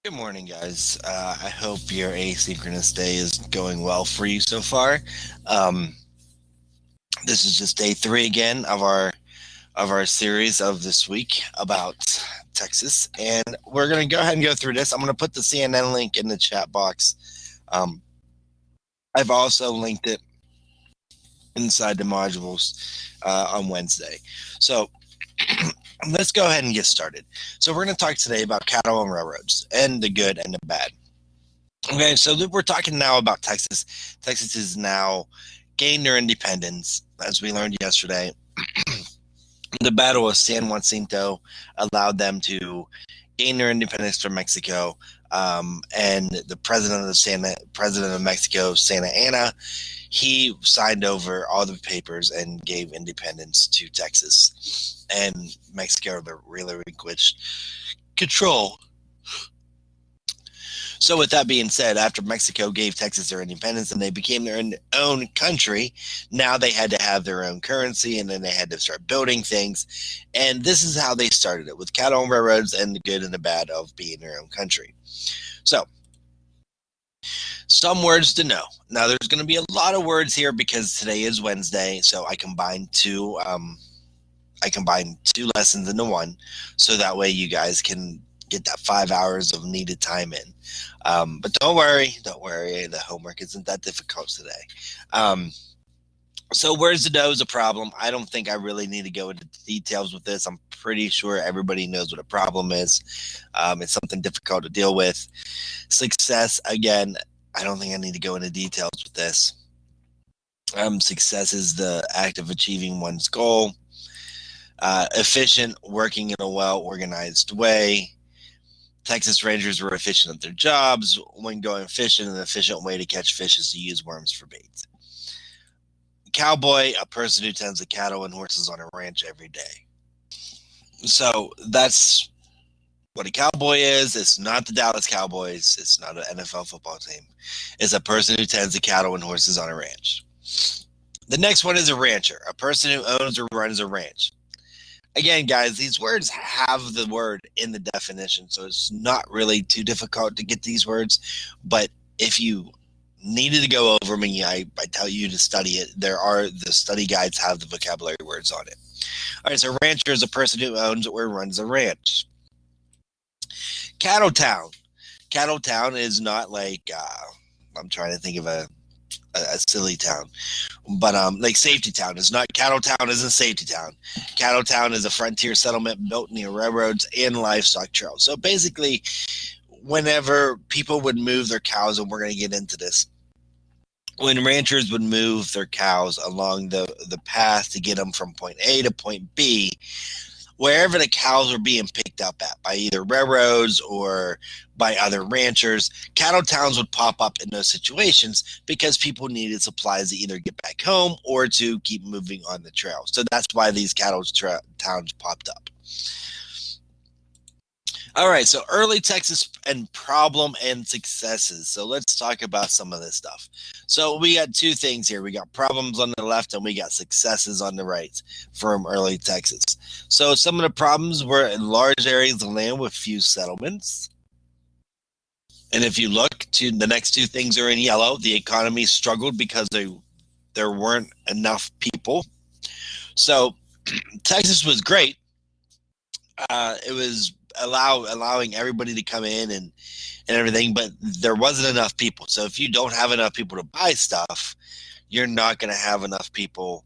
Good morning, guys. I hope your asynchronous day is going well for you so far. Um, this is just day three again of our series of this week about Texas, and we're gonna go ahead and go through this. I'm gonna put the CNN link in the chat box. Um, I've also linked it inside the modules on Wednesday. So let's go ahead and get started. So we're going to talk today about cattle and railroads and the good and the bad. Okay, so we're talking now about Texas. Texas is now gained their independence, as we learned yesterday. The Battle of San Jacinto allowed them to gain their independence from Mexico. And the president of Mexico, Santa Anna, he signed over all the papers and gave independence to Texas. And Mexico relinquished control. So, with that being said, after Mexico gave Texas their independence and they became their own country, now they had to have their own currency and then they had to start building things. And this is how they started it with cattle and railroads and the good and the bad of being their own country. So, some words to know. Now, there's going to be a lot of words here because today is Wednesday, so I combined two lessons into one, so that way you guys can get that 5 hours of needed time in. But don't worry, the homework isn't that difficult today. So words to know is a problem. I don't think I really need to go into details with this. I'm pretty sure everybody knows what a problem is. It's something difficult to deal with. Success, again, I don't think I need to go into details with this. Success is the act of achieving one's goal. Efficient, working in a well-organized way. Texas Rangers were efficient at their jobs. When going fishing, an efficient way to catch fish is to use worms for bait. Cowboy, a person who tends to cattle and horses on a ranch every day. So that's what a cowboy is. It's not the Dallas Cowboys. It's not an NFL football team. It's a person who tends to cattle and horses on a ranch. The next one is a rancher, a person who owns or runs a ranch. Again, guys, these words have the word in the definition, so it's not really too difficult to get these words. But if you needed to go over me, I tell you to study it. The study guides have the vocabulary words on it. All right, so rancher is a person who owns or runs a ranch. Cattle town. Cattle town is not like I'm trying to think of a silly town, but like Safety Town is not. Cattle Town isn't Safety Town. Cattle Town is a frontier settlement built near railroads and livestock trails. So basically, whenever people would move their cows, and we're going to get into this, when ranchers would move their cows along the path to get them from point A to point B, wherever the cows were being picked up at by either railroads or by other ranchers, cattle towns would pop up in those situations because people needed supplies to either get back home or to keep moving on the trail. So that's why these cattle towns popped up. All right, so early Texas and problem and successes. So let's talk about some of this stuff. So we got two things here. We got problems on the left and we got successes on the right from early Texas. So some of the problems were in large areas of land with few settlements. And if you look to the next two things are in yellow, the economy struggled because there weren't enough people. So Texas was great. It was allowing everybody to come in and everything, but there wasn't enough people. So if you don't have enough people to buy stuff, you're not going to have enough people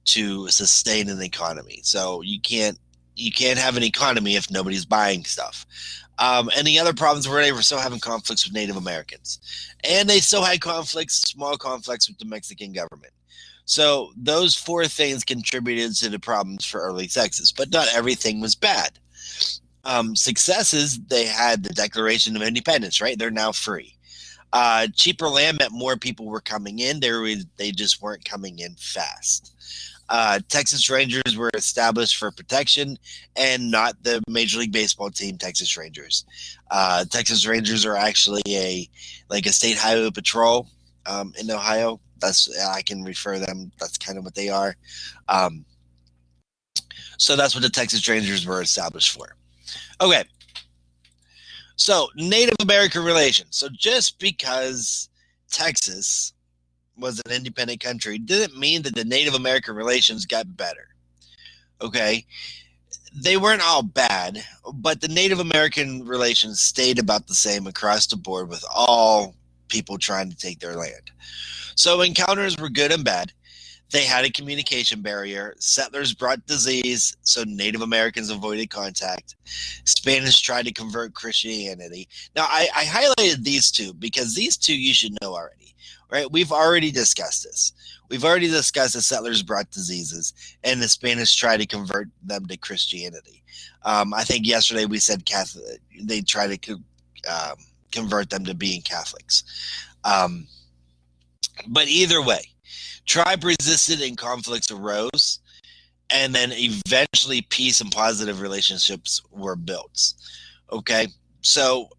to sustain an economy. So you can't have an economy if nobody's buying stuff. And the other problems were they were still having conflicts with Native Americans, and they still had small conflicts with the Mexican government. So those four things contributed to the problems for early Texas, but not everything was bad. Successes, they had the Declaration of Independence, right? They're now free. Cheaper land meant more people were coming in. They just weren't coming in fast. Texas Rangers were established for protection and not the Major League Baseball team, Texas Rangers. Texas Rangers are actually a state highway patrol in Ohio. I can refer them. That's kind of what they are. So that's what the Texas Rangers were established for. Okay. So, Native American relations. So, just because Texas was an independent country didn't mean that the Native American relations got better. Okay. They weren't all bad, but the Native American relations stayed about the same across the board with all people trying to take their land. So, encounters were good and bad. They had a communication barrier. Settlers brought disease, so Native Americans avoided contact. Spanish tried to convert Christianity. Now, I highlighted these two because these two you should know already, right? We've already discussed this. We've already discussed the settlers brought diseases, and the Spanish tried to convert them to Christianity. I think yesterday we said Catholic. They try to convert them to being Catholics. But either way, tribe resisted and conflicts arose, and then eventually peace and positive relationships were built. Okay, so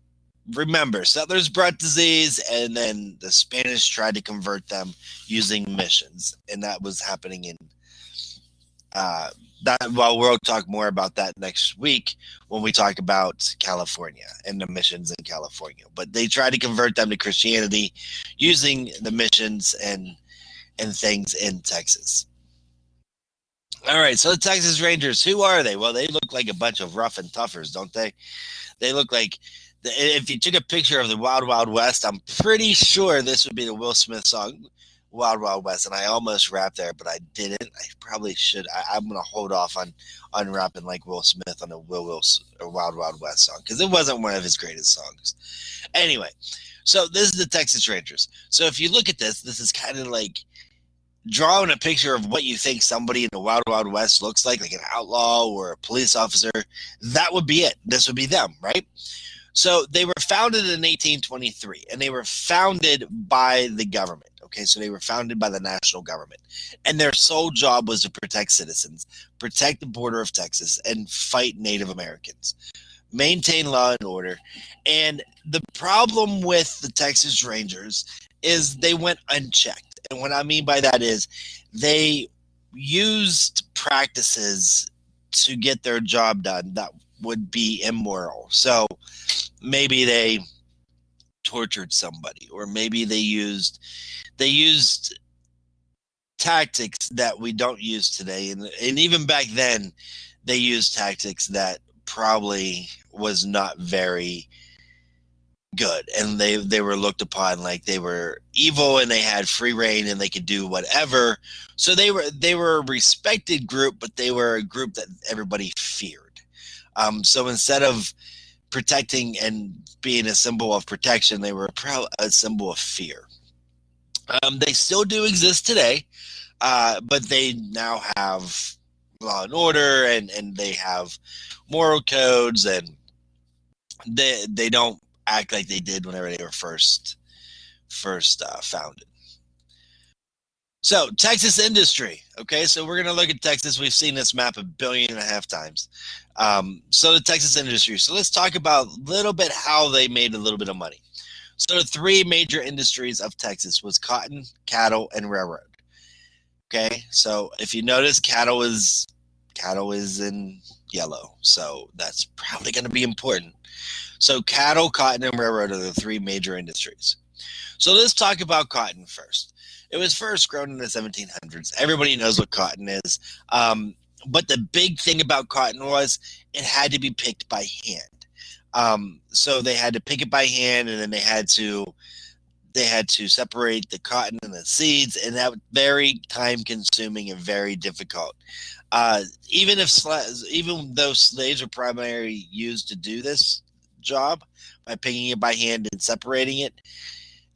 remember, settlers brought disease, and then the Spanish tried to convert them using missions, and that was happening in that. Well, we'll talk more about that next week when we talk about California and the missions in California. But they tried to convert them to Christianity using the missions and things in Texas. All right, so the Texas Rangers, who are they? Well, they look like a bunch of rough and toughers, don't they? They look like, if you took a picture of the Wild Wild West, I'm pretty sure this would be the Will Smith song, Wild Wild West. And I almost rapped there, but I didn't. I probably should. I'm going to hold off on rapping like Will Smith on a Wild Wild West song because it wasn't one of his greatest songs. Anyway, so this is the Texas Rangers. So if you look at this, this is kind of like drawing a picture of what you think somebody in the Wild Wild West looks like an outlaw or a police officer. That would be it. This would be them, right? So they were founded in 1823, and they were founded by the government. Okay, so they were founded by the national government, and their sole job was to protect citizens, protect the border of Texas, and fight Native Americans, maintain law and order. And the problem with the Texas Rangers is they went unchecked. And what I mean by that is they used practices to get their job done that would be immoral. So maybe they tortured somebody, or maybe they used tactics that we don't use today. And even back then, they used tactics that probably was not very good, and they were looked upon like they were evil and they had free reign and they could do whatever. So they were a respected group, but they were a group that everybody feared. So instead of protecting and being a symbol of protection, they were a symbol of fear. They still do exist today, but they now have law and order, and they have moral codes, and they don't act like they did whenever they were first founded. So Texas industry. Okay, so we're going to look at Texas. We've seen this map 1.5 billion times. So the Texas industry. So let's talk about a little bit how they made a little bit of money. So the three major industries of Texas was cotton, cattle, and railroad. Okay, so if you notice, cattle is in yellow, so that's probably going to be important. So cattle, cotton, and railroad are the three major industries. So let's talk about cotton first. It was first grown in the 1700s. Everybody knows what cotton is. But the big thing about cotton was it had to be picked by hand. So they had to pick it by hand, and then they had to separate the cotton and the seeds, and that was very time consuming and very difficult. Even though slaves were primarily used to do this job by picking it by hand and separating it,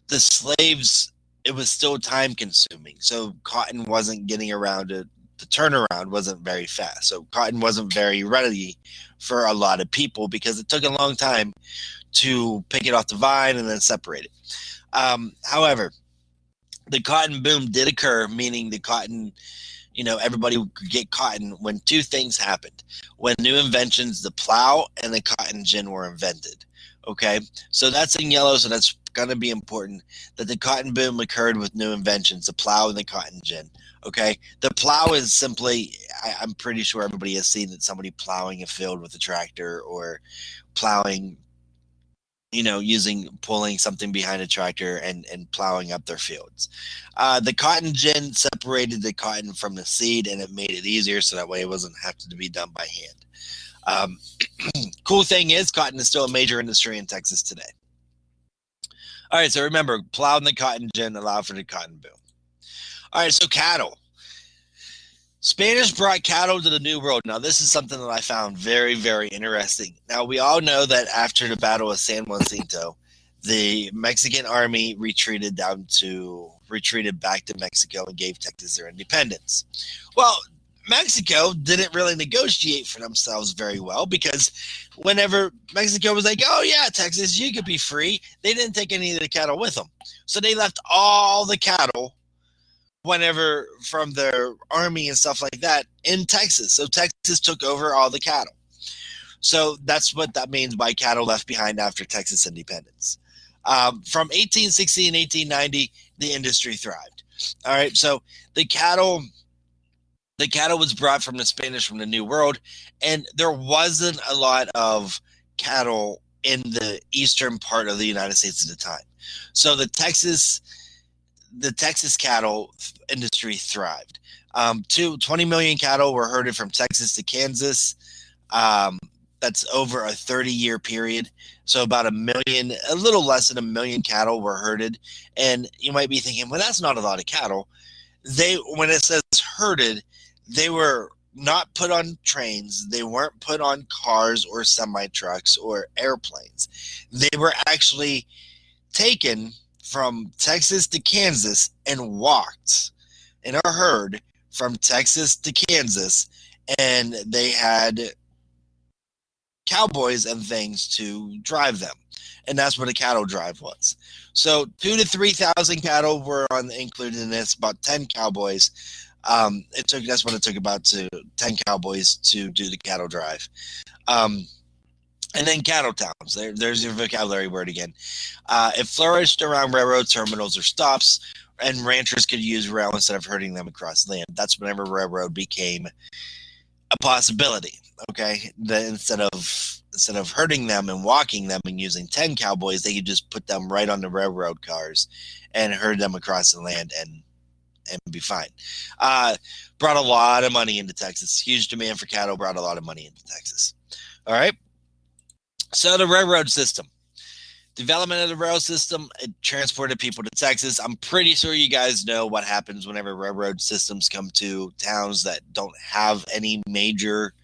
the slaves, it was still time consuming. So cotton wasn't getting around to the turnaround wasn't very fast. So cotton wasn't very ready for a lot of people because it took a long time to pick it off the vine and then separate it. However, the cotton boom did occur, meaning the cotton, everybody could get cotton when two things happened. When new inventions, the plow and the cotton gin, were invented. Okay, so that's in yellow, so that's going to be important, that the cotton boom occurred with new inventions, the plow and the cotton gin. Okay, the plow is simply, I'm pretty sure everybody has seen that somebody plowing a field with a tractor or plowing pulling something behind a tractor and plowing up their fields. The cotton gin separated the cotton from the seed, and it made it easier so that way it wasn't have to be done by hand. Cool thing is, cotton is still a major industry in Texas today. All right, so remember, plowing the cotton gin allowed for the cotton boom. All right, so cattle. Spanish brought cattle to the New World. Now, this is something that I found very, very interesting. Now, we all know that after the Battle of San Jacinto, the Mexican army retreated back to Mexico and gave Texas their independence. Well, Mexico didn't really negotiate for themselves very well, because whenever Mexico was like, oh yeah, Texas, you could be free, they didn't take any of the cattle with them. So they left all the cattle whenever from their army and stuff like that in Texas. So Texas took over all the cattle. So that's what that means by cattle left behind after Texas independence. From 1860 and 1890, the industry thrived. All right, so the cattle was brought from the Spanish from the New World, and there wasn't a lot of cattle in the eastern part of the United States at the time. So the Texas cattle industry thrived. 20 million cattle were herded from Texas to Kansas. That's over a 30-year period. So about a little less than a million cattle were herded. And you might be thinking, well, that's not a lot of cattle. When it says herded, they were not put on trains. They weren't put on cars or semi-trucks or airplanes. They were actually taken from Texas to Kansas and walked in a herd from Texas to Kansas, and they had cowboys and things to drive them, and that's what a cattle drive was. So 2,000 to 3,000 cattle were included in this. About 10 cowboys. That's what it took, about 10 cowboys to do the cattle drive. And then cattle towns. There's your vocabulary word again. It flourished around railroad terminals or stops, and ranchers could use rail instead of herding them across land. That's whenever railroad became a possibility. Okay, instead of herding them and walking them and using 10 cowboys, they could just put them right on the railroad cars and herd them across the land and be fine. Brought a lot of money into Texas. Huge demand for cattle brought a lot of money into Texas. All right. So the railroad system. Development of the rail system, it transported people to Texas. I'm pretty sure you guys know what happens whenever railroad systems come to towns that don't have any major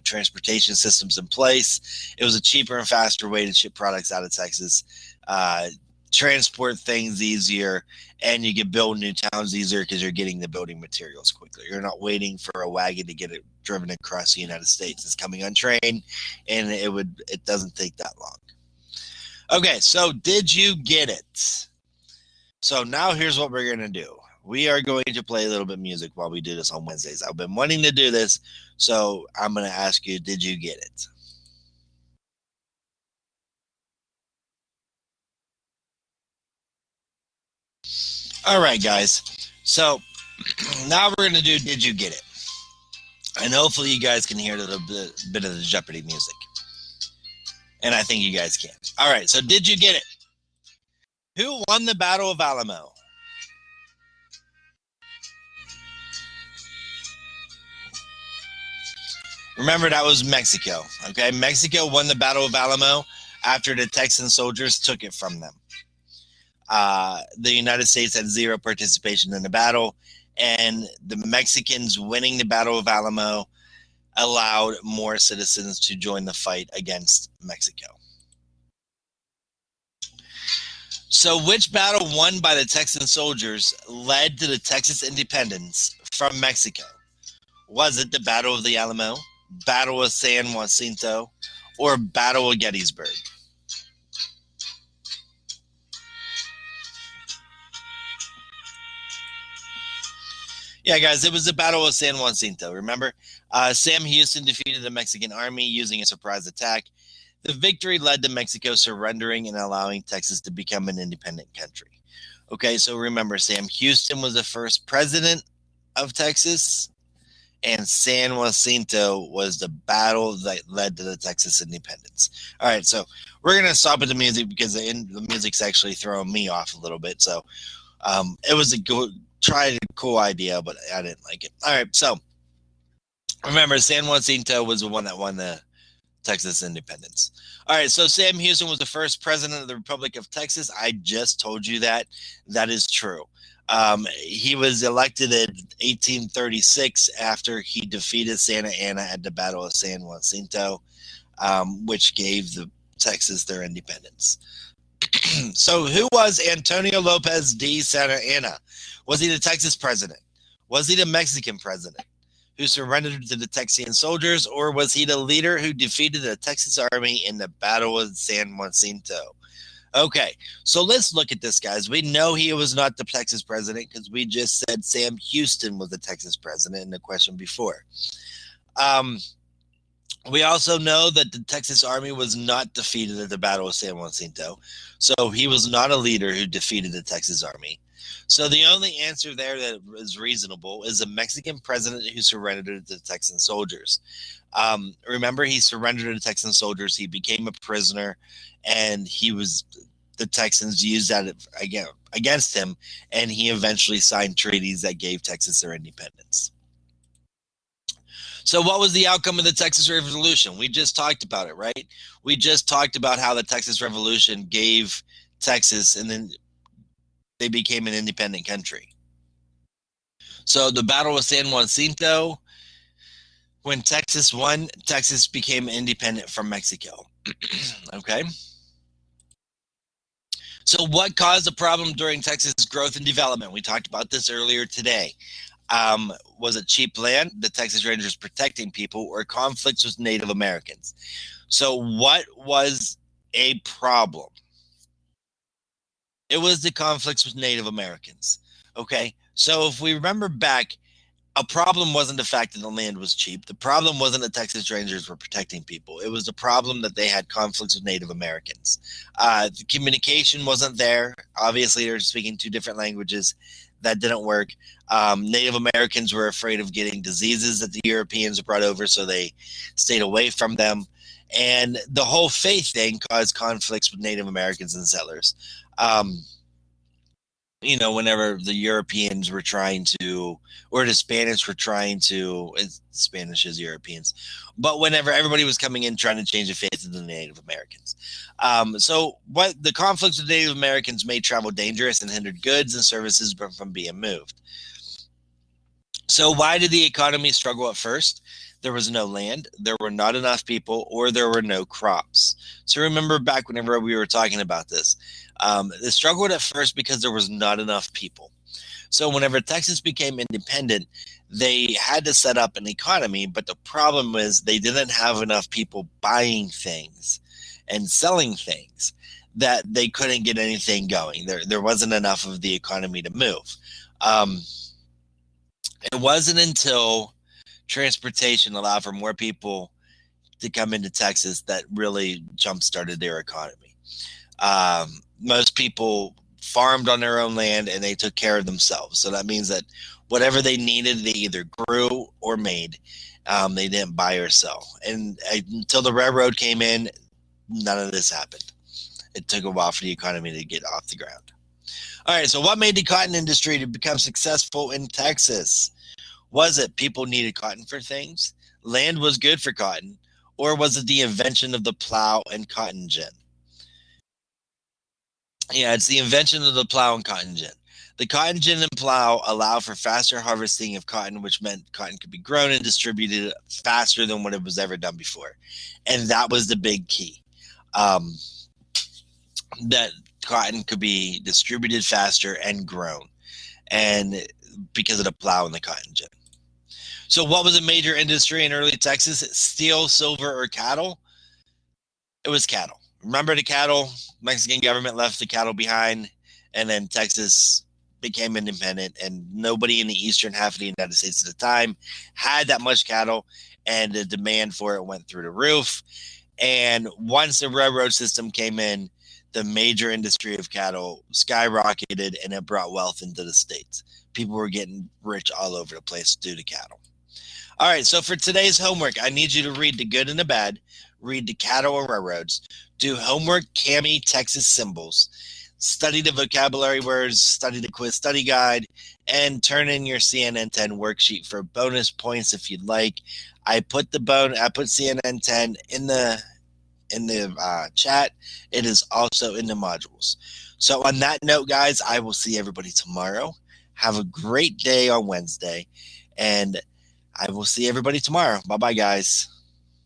transportation systems in place. It was a cheaper and faster way to ship products out of Texas, transport things easier, and you can build new towns easier because you're getting the building materials quickly. You're not waiting for a wagon to get it driven across the United States. It's coming on train, and it doesn't take that long. Okay, so did you get it? So now here's what we're going to do. We are going to play a little bit of music while we do this on Wednesdays. I've been wanting to do this, so I'm going to ask you, did you get it? All right, guys. So now we're going to do Did You Get It? And hopefully you guys can hear a little bit of the Jeopardy music. And I think you guys can. All right, so did you get it? Who won the Battle of Alamo? Remember, that was Mexico. Okay, Mexico won the Battle of Alamo after the Texan soldiers took it from them. The United States had zero participation in the battle, and the Mexicans winning the Battle of Alamo allowed more citizens to join the fight against Mexico. So which battle won by the Texan soldiers led to the Texas independence from Mexico? Was it the Battle of the Alamo, Battle of San Jacinto, or Battle of Gettysburg? Yeah, guys, it was the Battle of San Jacinto. Remember, Sam Houston defeated the Mexican army using a surprise attack. The victory led to Mexico surrendering and allowing Texas to become an independent country. Okay, so remember, Sam Houston was the first president of Texas, and San Jacinto was the battle that led to the Texas independence. All right, so we're gonna stop at the music because the music's actually throwing me off a little bit. So it was a cool idea, but I didn't like it. All right, so remember, San Jacinto was the one that won the Texas independence. All right, so Sam Houston was the first president of the Republic of Texas. I just told you that. That is true. He was elected in 1836 after he defeated Santa Anna at the Battle of San Jacinto, which gave the Texas their independence. So who was Antonio Lopez de Santa Anna? Was he the Texas president? Was he the Mexican president who surrendered to the Texian soldiers, or was he the leader who defeated the Texas army in the Battle of San Jacinto? Okay, so let's look at this, guys. We know he was not the Texas president because we just said Sam Houston was the Texas president in the question before. We also know that the Texas Army was not defeated at the Battle of San Jacinto, so he was not a leader who defeated the Texas Army. So the only answer there that is reasonable is a Mexican president who surrendered to the Texan soldiers. Remember, he surrendered to the Texan soldiers. He became a prisoner, and the Texans used that against him, and he eventually signed treaties that gave Texas their independence. So what was the outcome of the Texas Revolution? We just talked about it, right? We just talked about how the Texas Revolution gave Texas, and then they became an independent country. So the Battle of San Jacinto, when Texas won, Texas became independent from Mexico. Okay. So what caused the problem during Texas growth and development? We talked about this earlier today. Was it cheap land, the Texas Rangers protecting people, or conflicts with Native Americans? So what was a problem? It was the conflicts with Native Americans. Okay, so if we remember back, a problem wasn't the fact that the land was cheap. The problem wasn't that Texas Rangers were protecting people. It was the problem that they had conflicts with Native Americans. The communication wasn't there. Obviously, they're speaking two different languages. That didn't work. Native Americans were afraid of getting diseases that the Europeans brought over, so they stayed away from them. And the whole faith thing caused conflicts with Native Americans and settlers. Whenever the Europeans were trying to, or the Spanish were trying to, Spanish is Europeans, but whenever everybody was coming in trying to change the faith of the Native Americans. So what the conflicts with Native Americans made travel dangerous and hindered goods and services from being moved. So why did the economy struggle at first? There was no land, there were not enough people, or there were no crops. So remember back whenever we were talking about this, they struggled at first because there was not enough people. So whenever Texas became independent, they had to set up an economy, but the problem was they didn't have enough people buying things and selling things that they couldn't get anything going. There wasn't enough of the economy to move. It wasn't until transportation allowed for more people to come into Texas that really jump-started their economy. Most people farmed on their own land and they took care of themselves. So that means that whatever they needed, they either grew or made. They didn't buy or sell. And until the railroad came in, none of this happened. It took a while for the economy to get off the ground. All right, so what made the cotton industry to become successful in Texas? Was it people needed cotton for things? Land was good for cotton? Or was it the invention of the plow and cotton gin? Yeah, it's the invention of the plow and cotton gin. The cotton gin and plow allow for faster harvesting of cotton, which meant cotton could be grown and distributed faster than what it was ever done before. And that was the big key. That cotton could be distributed faster and grown, and because of the plow and the cotton gin. So what was a major industry in early Texas? Steel, silver, or cattle? It was cattle. Remember the cattle? Mexican government left the cattle behind, and then Texas became independent, and nobody in the eastern half of the United States at the time had that much cattle, and the demand for it went through the roof. And once the railroad system came in, the major industry of cattle skyrocketed, and it brought wealth into the states. People were getting rich all over the place due to cattle. All right, so for today's homework, I need you to read The Good and the Bad, read The Cattle and Railroads, Do homework, Cami, Texas symbols. Study the vocabulary words, study the quiz study guide, and turn in your CNN 10 worksheet for bonus points if you'd like. I put CNN 10 in the chat. It is also in the modules. So on that note, guys, I will see everybody tomorrow. Have a great day on Wednesday, and I will see everybody tomorrow. Bye-bye, guys.